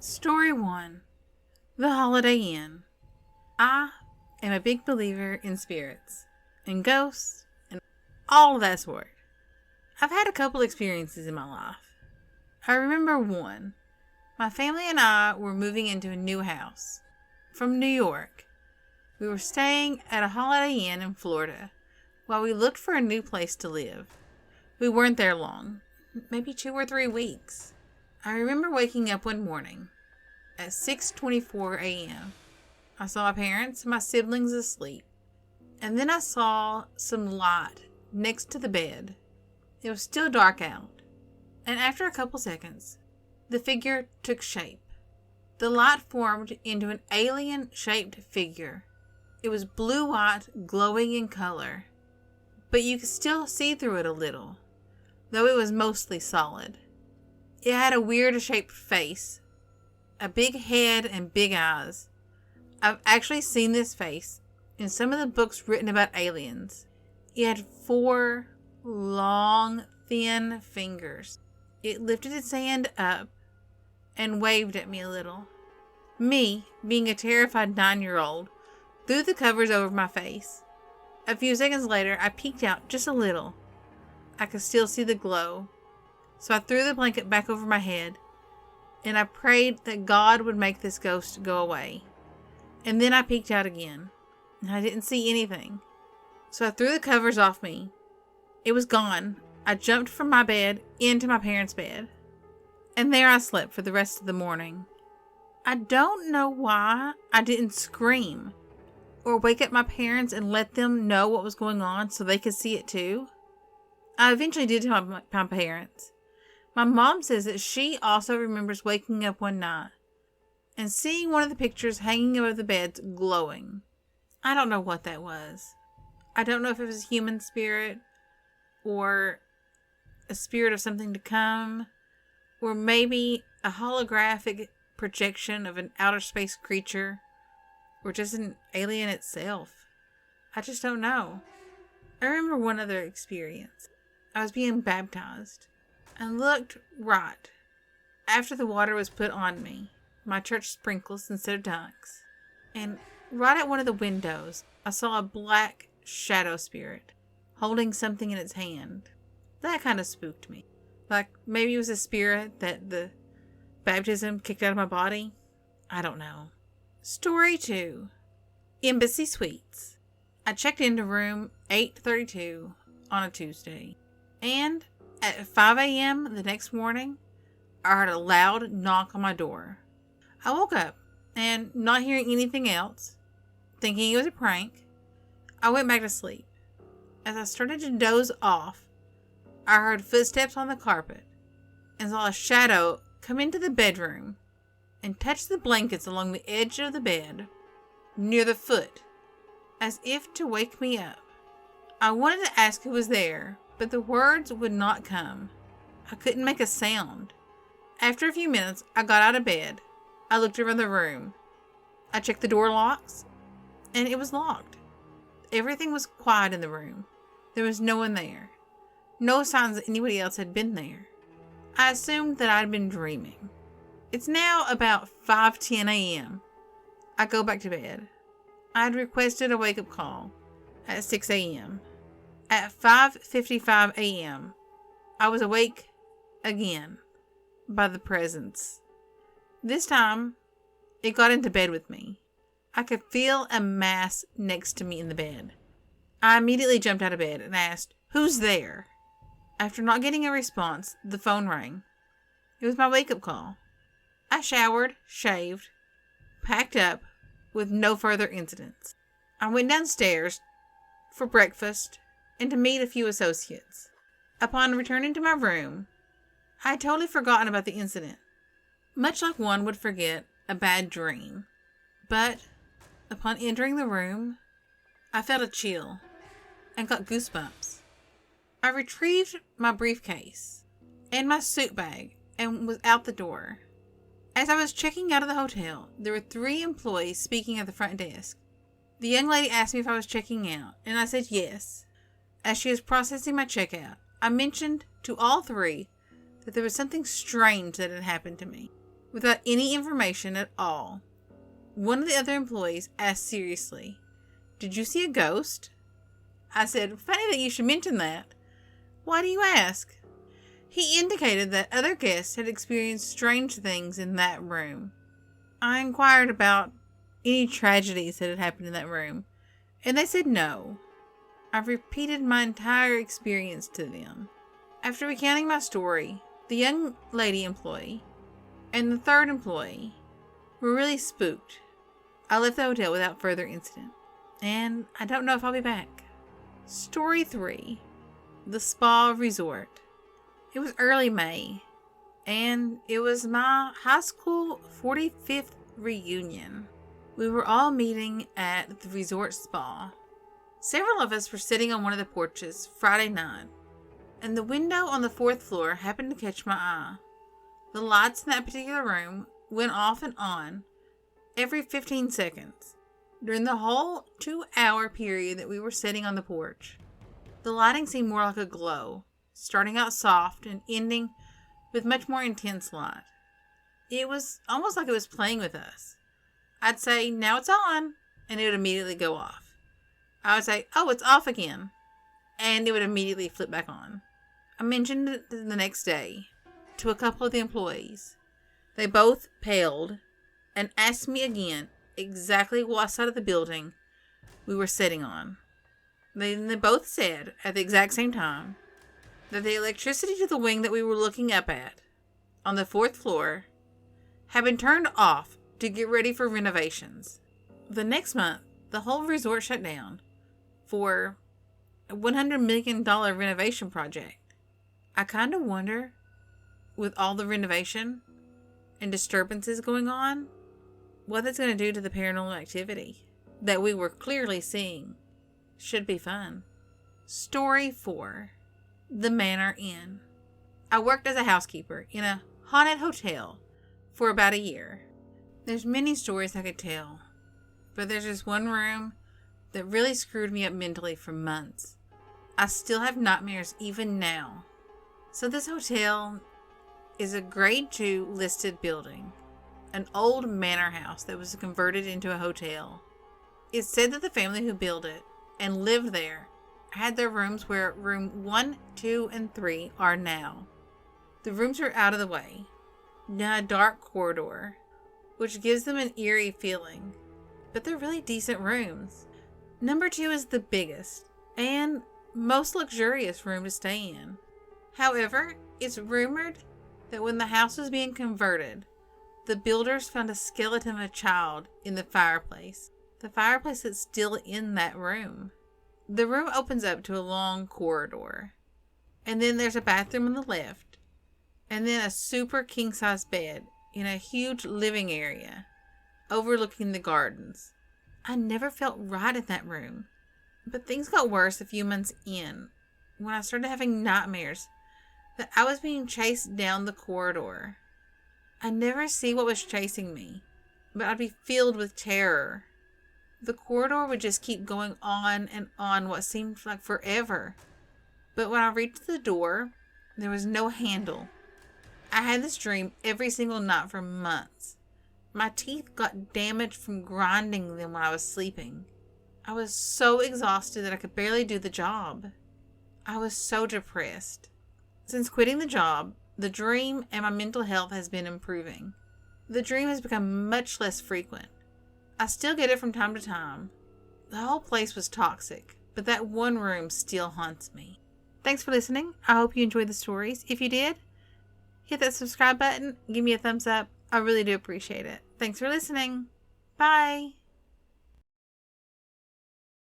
Story 1. The Holiday Inn. I am a big believer in spirits, and ghosts, and all of that sort. I've had a couple experiences in my life. I remember one. My family and I were moving into a new house from New York. We were staying at a Holiday Inn in Florida while we looked for a new place to live. We weren't there long, maybe 2 or 3 weeks. I remember waking up one morning at 6:24 a.m. I saw my parents and my siblings asleep, and then I saw some light next to the bed. It was still dark out, and after a couple seconds, the figure took shape. The light formed into an alien-shaped figure. It was blue-white, glowing in color, but you could still see through it a little, though it was mostly solid. It had a weird-shaped face, a big head and big eyes. I've actually seen this face in some of the books written about aliens. It had 4 long, thin fingers. It lifted its hand up and waved at me a little. Me, being a terrified 9-year-old, threw the covers over my face. A few seconds later, I peeked out just a little. I could still see the glow. So I threw the blanket back over my head, and I prayed that God would make this ghost go away. And then I peeked out again, and I didn't see anything. So I threw the covers off me. It was gone. I jumped from my bed into my parents' bed, and there I slept for the rest of the morning. I don't know why I didn't scream or wake up my parents and let them know what was going on so they could see it too. I eventually did tell my parents. My mom says that she also remembers waking up one night and seeing one of the pictures hanging above the beds glowing. I don't know what that was. I don't know if it was a human spirit or a spirit of something to come, or maybe a holographic projection of an outer space creature, or just an alien itself. I just don't know. I remember one other experience. I was being baptized and looked right after the water was put on me, my church sprinkles instead of dunks. And right at one of the windows, I saw a black shadow spirit holding something in its hand. That kind of spooked me. Like maybe it was a spirit that the baptism kicked out of my body. I don't know. Story 2. Embassy Suites. I checked into room 832 on a Tuesday, and at 5 a.m. the next morning, I heard a loud knock on my door. I woke up, and not hearing anything else, thinking it was a prank, I went back to sleep. As I started to doze off, I heard footsteps on the carpet and saw a shadow come into the bedroom and touch the blankets along the edge of the bed, near the foot, as if to wake me up. I wanted to ask who was there, but the words would not come. I couldn't make a sound. After a few minutes, I got out of bed. I looked around the room. I checked the door locks, and it was locked. Everything was quiet in the room. There was no one there. No signs that anybody else had been there. I assumed that I'd been dreaming. It's now about 5:10 a.m. I go back to bed. I had requested a wake-up call at 6 a.m. At 5:55 a.m., I was awake again by the presence. This time, it got into bed with me. I could feel a mass next to me in the bed. I immediately jumped out of bed and asked, "Who's there?" After not getting a response, the phone rang. It was my wake-up call. I showered, shaved, packed up with no further incidents. I went downstairs for breakfast and to meet a few associates. Upon returning to my room, I had totally forgotten about the incident, much like one would forget a bad dream. But upon entering the room, I felt a chill and got goosebumps. I retrieved my briefcase and my suit bag and was out the door. As I was checking out of the hotel, there were 3 employees speaking at the front desk. The young lady asked me if I was checking out, and I said yes. As she was processing my checkout, I mentioned to all 3 that there was something strange that had happened to me. without any information at all. One of the other employees asked seriously, "Did you see a ghost?" I said, "Funny that you should mention that. Why do you ask?" He indicated that other guests had experienced strange things in that room. I inquired about any tragedies that had happened in that room, and they said no. I repeated my entire experience to them. After recounting my story, the young lady employee and the third employee were really spooked. I left the hotel without further incident, and I don't know if I'll be back. Story 3. The Spa Resort. It was early May, and it was my high school 45th reunion. We were all meeting at the resort spa. Several of us were sitting on one of the porches Friday night, and the window on the 4th floor happened to catch my eye. The lights in that particular room went off and on every 15 seconds during the whole 2-hour period that we were sitting on the porch. The lighting seemed more like a glow, starting out soft and ending with much more intense light. It was almost like it was playing with us. I'd say, "Now it's on," and it would immediately go off. I would say, "Oh, it's off again," and it would immediately flip back on. I mentioned it the next day to a couple of the employees. They both paled and asked me again exactly what side of the building we were sitting on. They both said at the exact same time that the electricity to the wing that we were looking up at on the 4th floor had been turned off to get ready for renovations. The next month, the whole resort shut down for a $100 million renovation project. I kind of wonder, with all the renovation and disturbances going on, what that's going to do to the paranormal activity that we were clearly seeing. Should be fun. Story 4. The Manor Inn. I worked as a housekeeper in a haunted hotel for about a year. There's many stories I could tell, but there's just one room that really screwed me up mentally for months. I still have nightmares even now. So this hotel is a grade 2 listed building, an old manor house that was converted into a hotel. It's said that the family who built it and lived there had their rooms where room 1, 2, and 3 are now. The rooms are out of the way, down a dark corridor, which gives them an eerie feeling, but they're really decent rooms. Number 2 is the biggest and most luxurious room to stay in. However, it's rumored that when the house was being converted, the builders found a skeleton of a child in the fireplace. The fireplace is still in that room. The room opens up to a long corridor, and then there's a bathroom on the left, and then a super king-size bed in a huge living area overlooking the gardens. I never felt right in that room, but things got worse a few months in when I started having nightmares that I was being chased down the corridor. I never see what was chasing me, but I'd be filled with terror. The corridor would just keep going on and on what seemed like forever. But when I reached the door, there was no handle. I had this dream every single night for months. My teeth got damaged from grinding them when I was sleeping. I was so exhausted that I could barely do the job. I was so depressed. Since quitting the job, the dream and my mental health has been improving. The dream has become much less frequent. I still get it from time to time. The whole place was toxic, but that one room still haunts me. Thanks for listening. I hope you enjoyed the stories. If you did, hit that subscribe button. Give me a thumbs up. I really do appreciate it. Thanks for listening. Bye.